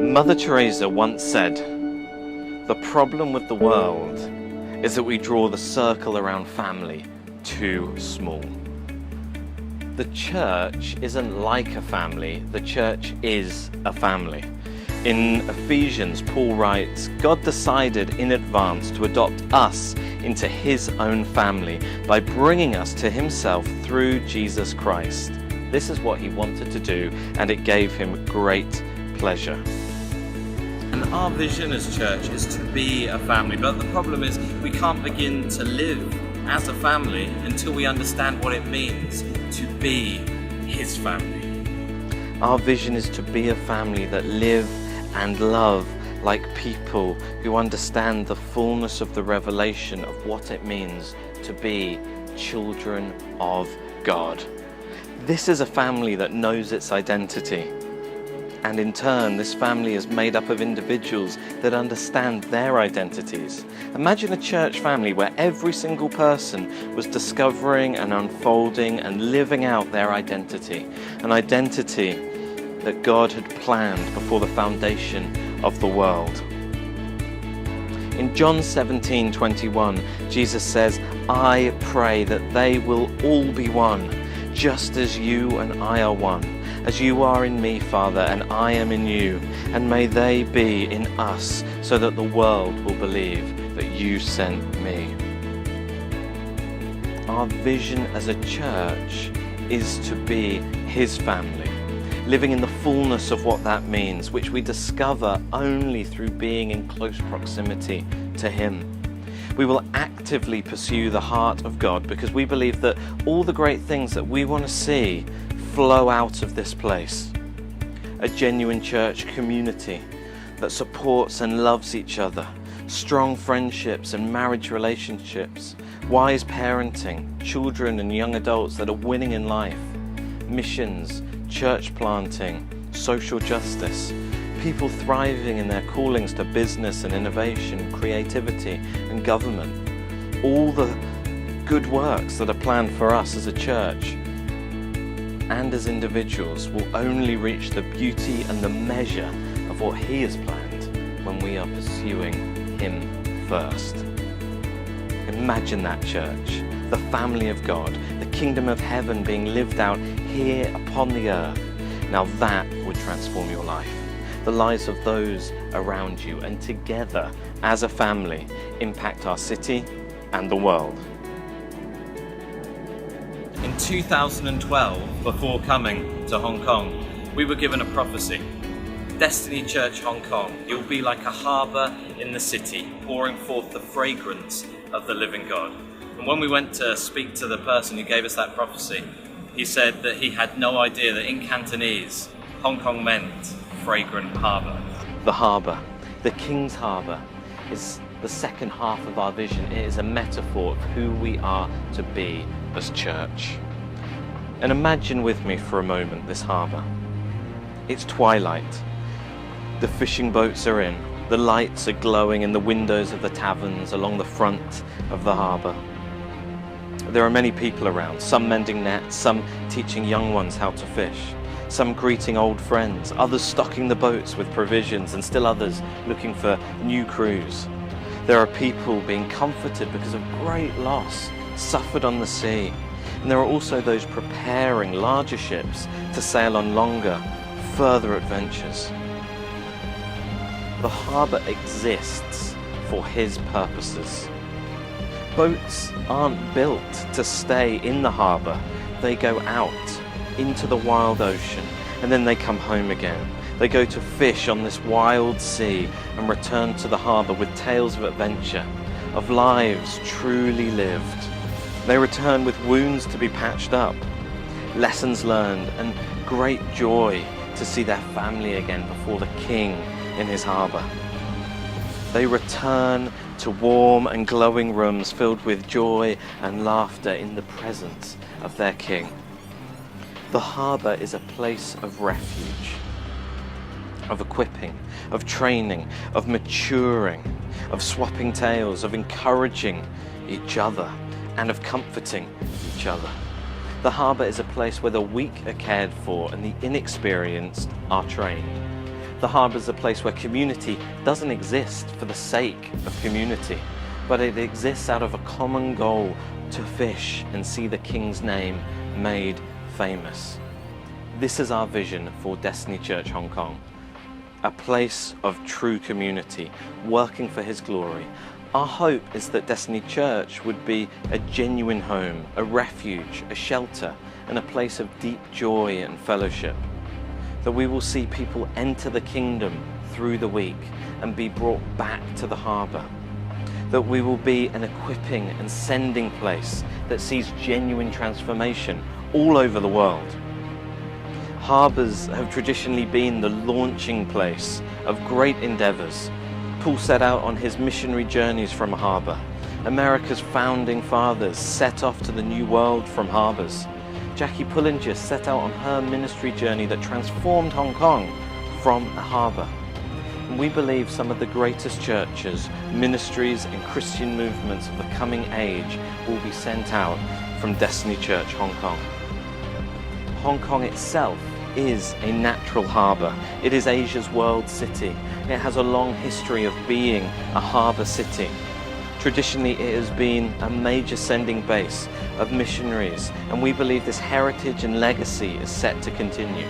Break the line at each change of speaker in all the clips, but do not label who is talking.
Mother Teresa once said, "The problem with the world is that we draw the circle around family too small." The church isn't like a family, the church is a family. In Ephesians, Paul writes, "God decided in advance to adopt us into his own family by bringing us to himself through Jesus Christ." This is what he wanted to do, and it gave him great pleasure. And our vision as church is to be a family, but the problem is we can't begin to live as a family until we understand what it means to be his family. Our vision is to be a family that live and love like people who understand the fullness of the revelation of what it means to be children of God. This is a family that knows its identity. And in turn, this family is made up of individuals that understand their identities. Imagine a church family where every single person was discovering and unfolding and living out their identity, an identity that God had planned before the foundation of the world. In John 17:21, Jesus says, "I pray that they will all be one, just as you and I are one. As you are in me, Father, and I am in you, and may they be in us, so that the world will believe that you sent me." Our vision as a church is to be his family, living in the fullness of what that means, which we discover only through being in close proximity to him. We will actively pursue the heart of God because we believe that all the great things that we want to see flow out of this place. A genuine church community that supports and loves each other, strong friendships and marriage relationships, wise parenting, children and young adults that are winning in life, missions, church planting, social justice, people thriving in their callings to business and innovation, creativity and government. All the good works that are planned for us as a church and as individuals will only reach the beauty and the measure of what he has planned when we are pursuing him first. Imagine that church, the family of God, the kingdom of heaven being lived out here upon the earth. Now that would transform your life, the lives of those around you, and together as a family impact our city and the world. In 2012, before coming to Hong Kong, we were given a prophecy. Destiny Church Hong Kong, you'll be like a harbour in the city, pouring forth the fragrance of the living God. And when we went to speak to the person who gave us that prophecy, he said that he had no idea that in Cantonese, Hong Kong meant fragrant harbour. The harbour, the King's Harbour, is the second half of our vision. It is a metaphor of who we are to be as church. And imagine with me for a moment this harbour. It's twilight. The fishing boats are in. The lights are glowing in the windows of the taverns along the front of the harbour. There are many people around, some mending nets, some teaching young ones how to fish, some greeting old friends, others stocking the boats with provisions, and still others looking for new crews. There are people being comforted because of great loss suffered on the sea. And there are also those preparing larger ships to sail on longer, further adventures. The harbour exists for his purposes. Boats aren't built to stay in the harbour. They go out into the wild ocean and then they come home again. They go to fish on this wild sea and return to the harbour with tales of adventure, of lives truly lived. They return with wounds to be patched up, lessons learned, and great joy to see their family again before the King in his harbour. They return to warm and glowing rooms filled with joy and laughter in the presence of their King. The harbour is a place of refuge, of equipping, of training, of maturing, of swapping tales, of encouraging each other, and of comforting each other. The harbour is a place where the weak are cared for and the inexperienced are trained. The harbour is a place where community doesn't exist for the sake of community, but it exists out of a common goal to fish and see the King's name made famous. This is our vision for Destiny Church Hong Kong, a place of true community, working for His glory. Our hope is that Destiny Church would be a genuine home, a refuge, a shelter, and a place of deep joy and fellowship. That we will see people enter the kingdom through the week and be brought back to the harbour. That we will be an equipping and sending place that sees genuine transformation all over the world. Harbours have traditionally been the launching place of great endeavours. Paul set out on his missionary journeys from a harbour. America's founding fathers set off to the New World from harbours. Jackie Pullinger set out on her ministry journey that transformed Hong Kong from a harbour. And we believe some of the greatest churches, ministries and Christian movements of the coming age will be sent out from Destiny Church Hong Kong. Hong Kong itself is a natural harbour. It is Asia's world city. It has a long history of being a harbour city. Traditionally, it has been a major sending base of missionaries, and we believe this heritage and legacy is set to continue.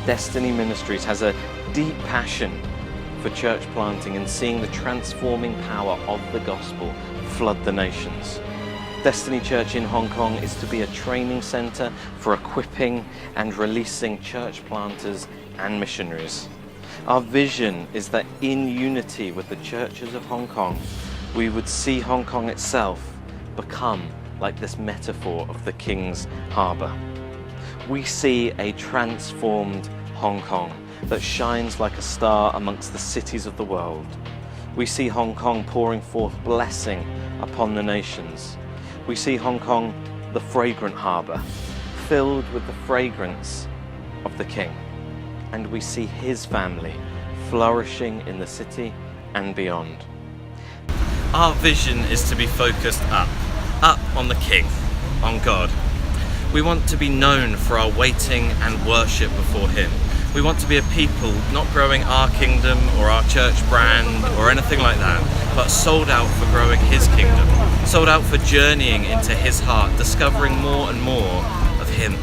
Destiny Ministries has a deep passion for church planting and seeing the transforming power of the gospel flood the nations. Destiny Church in Hong Kong is to be a training centre for equipping and releasing church planters and missionaries. Our vision is that in unity with the churches of Hong Kong, we would see Hong Kong itself become like this metaphor of the King's Harbour. We see a transformed Hong Kong that shines like a star amongst the cities of the world. We see Hong Kong pouring forth blessing upon the nations. We see Hong Kong, the fragrant harbour, filled with the fragrance of the King. And we see His family flourishing in the city and beyond. Our vision is to be focused up on the King, on God. We want to be known for our waiting and worship before Him. We want to be a people not growing our kingdom or our church brand or anything like that, but sold out for growing His kingdom, sold out for journeying into His heart, discovering more and more of Him,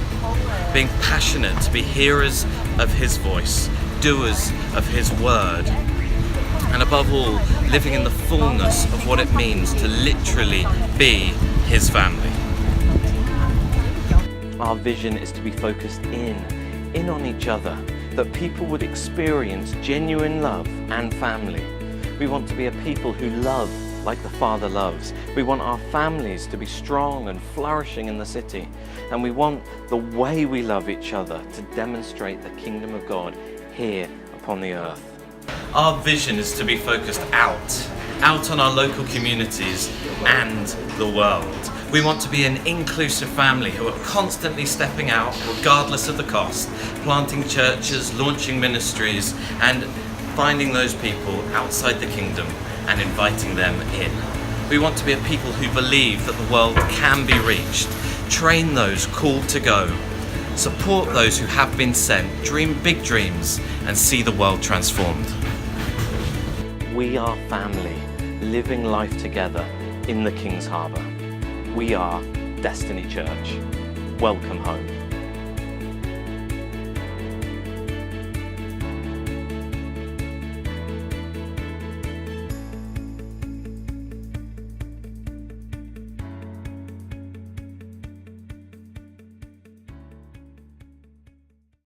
being passionate to be hearers of His voice, doers of His word, and above all, living in the fullness of what it means to literally be His family. Our vision is to be focused in on each other, that people would experience genuine love and family. We want to be a people who love like the Father loves. We want our families to be strong and flourishing in the city. And we want the way we love each other to demonstrate the kingdom of God here upon the earth. Our vision is to be focused out on our local communities and the world. We want to be an inclusive family who are constantly stepping out regardless of the cost, planting churches, launching ministries, and finding those people outside the kingdom and inviting them in. We want to be a people who believe that the world can be reached, train those called to go, support those who have been sent, dream big dreams, and see the world transformed. We are family, living life together in the King's Harbour. We are Destiny Church. Welcome home.